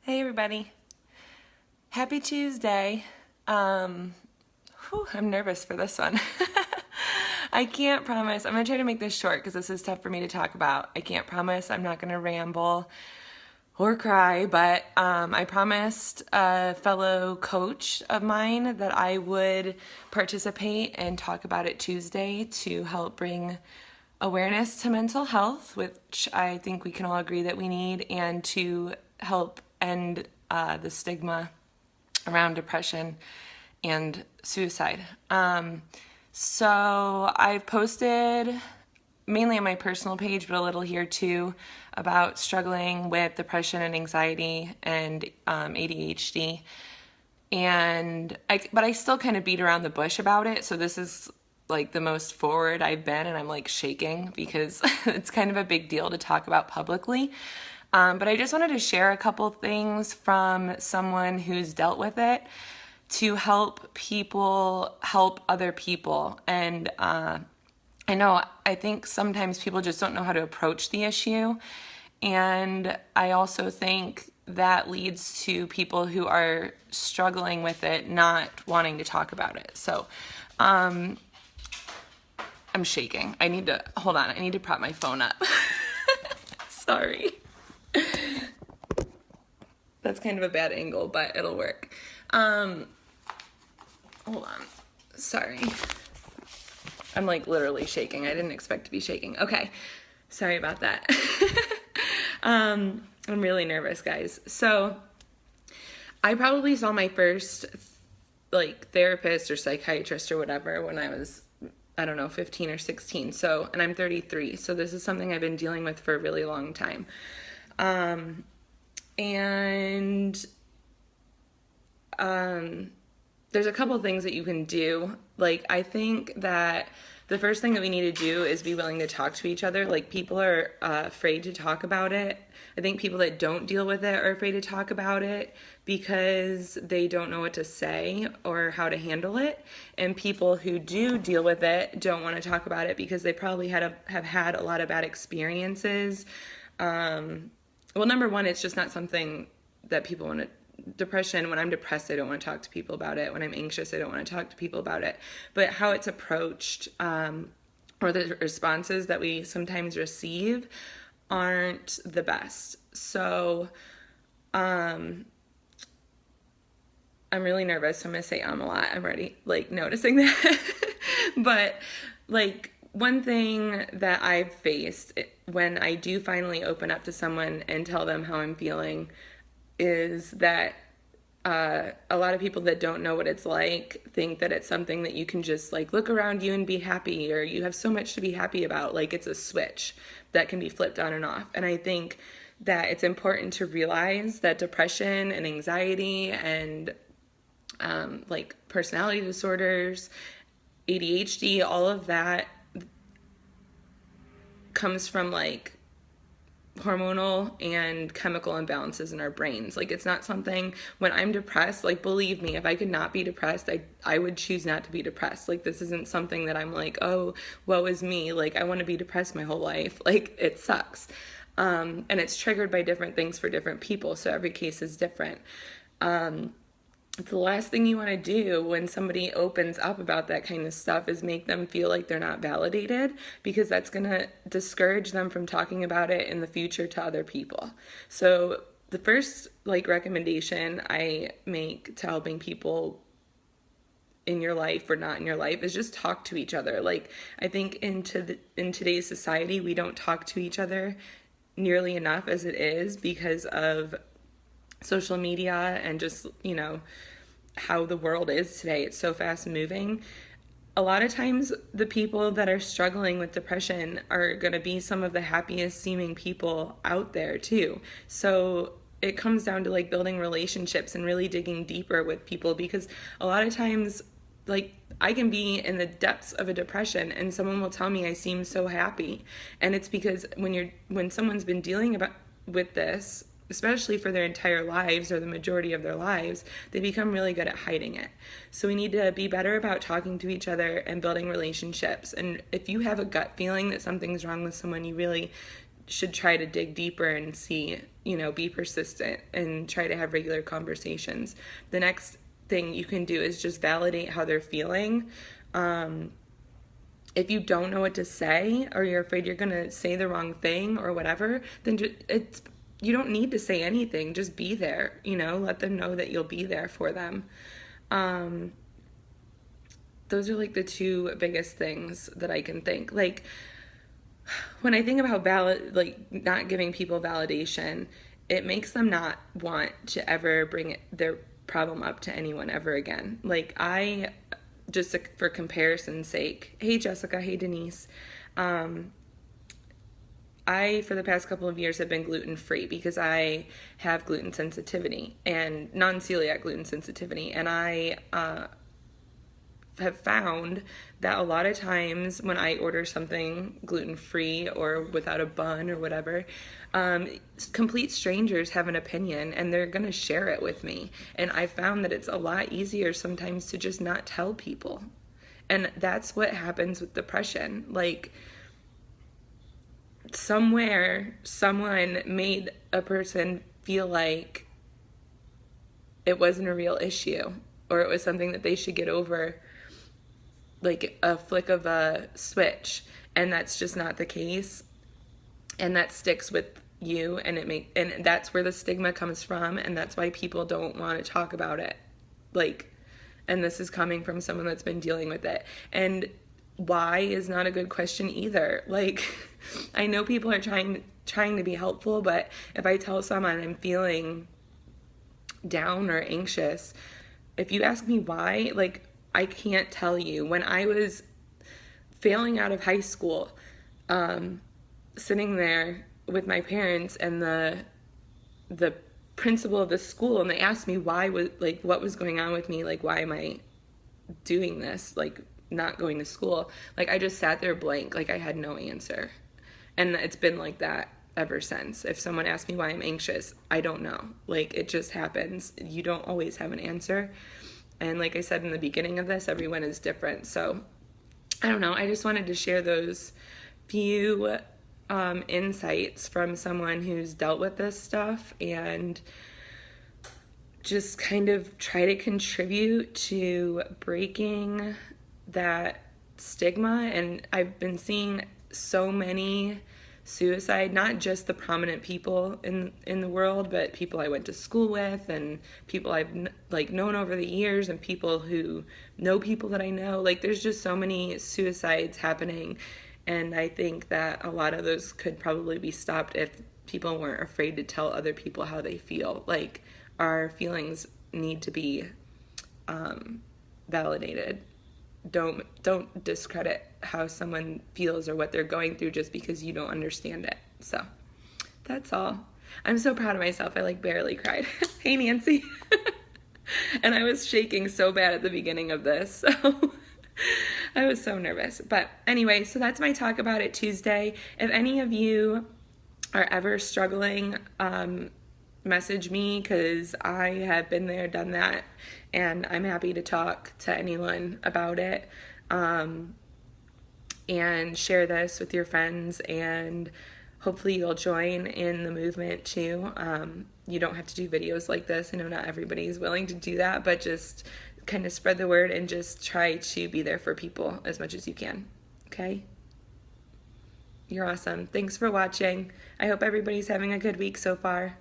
Hey everybody. Happy Tuesday. I'm nervous for this one. I can't promise. I'm going to try to make this short because this is tough for me to talk about. I can't promise I'm not going to ramble or cry, but I promised a fellow coach of mine that I would participate and talk about it Tuesday to help bring awareness to mental health, which I think we can all agree that we need, and to help end the stigma around depression and suicide. So I've posted mainly on my personal page, but a little here too, about struggling with depression and anxiety and ADHD. But I still kind of beat around the bush about it. So this is like the most forward I've been, and I'm like shaking because it's kind of a big deal to talk about publicly. But I just wanted to share a couple things from someone who's dealt with it to help people help other people. And I think sometimes people just don't know how to approach the issue. And I also think that leads to people who are struggling with it not wanting to talk about it. So I'm shaking. Hold on. I need to prop my phone up. Sorry. That's kind of a bad angle, but it'll work. Hold on. Sorry. I'm like literally shaking. I didn't expect to be shaking. Okay. Sorry about that. I'm really nervous, guys. So I probably saw my first like therapist or psychiatrist or whatever when I was, I don't know, 15 or 16. So, and I'm 33. So this is something I've been dealing with for a really long time. There's a couple things that you can do. Like, I think that the first thing that we need to do is be willing to talk to each other. Like, people are afraid to talk about it. I think people that don't deal with it are afraid to talk about it because they don't know what to say or how to handle it. And people who do deal with it don't want to talk about it because they probably have had a lot of bad experiences. Well, number one, it's just not something that people want to. Depression, when I'm depressed, I don't want to talk to people about it. When I'm anxious, I don't want to talk to people about it. But how it's approached, or the responses that we sometimes receive aren't the best. So, I'm really nervous. I'm going to say a lot. I'm already like noticing that. But like one thing that I've faced when I do finally open up to someone and tell them how I'm feeling is that a lot of people that don't know what it's like think that it's something that you can just like look around you and be happy, or you have so much to be happy about. Like it's a switch that can be flipped on and off. And I think that it's important to realize that depression and anxiety and like personality disorders, ADHD, all of that comes from like hormonal and chemical imbalances in our brains. Like it's not something, when I'm depressed, like believe me, if I could not be depressed, I would choose not to be depressed. Like this isn't something that I'm like, oh, woe is me. Like I want to be depressed my whole life. Like it sucks. And it's triggered by different things for different people. So every case is different. The last thing you want to do when somebody opens up about that kind of stuff is make them feel like they're not validated, because that's going to discourage them from talking about it in the future to other people. So the first like recommendation I make to helping people in your life or not in your life is just talk to each other. Like I think in today's society, we don't talk to each other nearly enough as it is because of social media and just, you know, how the world is today. It's so fast moving. A lot of times the people that are struggling with depression are going to be some of the happiest seeming people out there too. So it comes down to like building relationships and really digging deeper with people, because a lot of times like I can be in the depths of a depression and someone will tell me I seem so happy. And it's because when someone's been dealing with this, especially for their entire lives or the majority of their lives, they become really good at hiding it. So we need to be better about talking to each other and building relationships. And if you have a gut feeling that something's wrong with someone, you really should try to dig deeper and see, be persistent and try to have regular conversations. The next thing you can do is just validate how they're feeling. If you don't know what to say, or you're afraid you're going to say the wrong thing or whatever, then you don't need to say anything. Just be there, let them know that you'll be there for them. Those are like the two biggest things that I can think. Like, when I think about not giving people validation, it makes them not want to ever bring their problem up to anyone ever again. Like, just for comparison's sake, hey Jessica, hey Denise, I, for the past couple of years, have been gluten-free because I have gluten sensitivity and non-celiac gluten sensitivity, and I have found that a lot of times when I order something gluten-free or without a bun or whatever, complete strangers have an opinion and they're going to share it with me. And I found that it's a lot easier sometimes to just not tell people. And that's what happens with depression. Like, somewhere, someone made a person feel like it wasn't a real issue, or it was something that they should get over like a flick of a switch, and that's just not the case. And that sticks with you, and that's where the stigma comes from, and that's why people don't want to talk about it. Like, and this is coming from someone that's been dealing with it. And why is not a good question either. Like, I know people are trying to be helpful, but if I tell someone I'm feeling down or anxious, if you ask me why, like, I can't tell you. When I was failing out of high school, sitting there with my parents and the principal of the school, and they asked me what was going on with me, like, why am I doing this, like, not going to school, like, I just sat there blank, like, I had no answer. And it's been like that ever since. If someone asks me why I'm anxious, I don't know. Like, it just happens. You don't always have an answer. And like I said in the beginning of this, everyone is different. So I don't know. I just wanted to share those few insights from someone who's dealt with this stuff, and just kind of try to contribute to breaking that stigma. And I've been seeing so many suicide, not just the prominent people in the world, but people I went to school with, and people I've known over the years, and people who know people that I know. Like, there's just so many suicides happening, and I think that a lot of those could probably be stopped if people weren't afraid to tell other people how they feel. Like, our feelings need to be validated. Don't discredit how someone feels or what they're going through just because you don't understand it. So that's all. I'm so proud of myself. I barely cried. Hey, Nancy. And I was shaking so bad at the beginning of this, so I was so nervous. But anyway, so that's my Talk About It Tuesday. If any of you are ever struggling, message me, because I have been there, done that, and I'm happy to talk to anyone about it, and share this with your friends, and hopefully you'll join in the movement too. You don't have to do videos like this. I know not everybody is willing to do that, but just kind of spread the word and just try to be there for people as much as you can. Okay? You're awesome. Thanks for watching. I hope everybody's having a good week so far.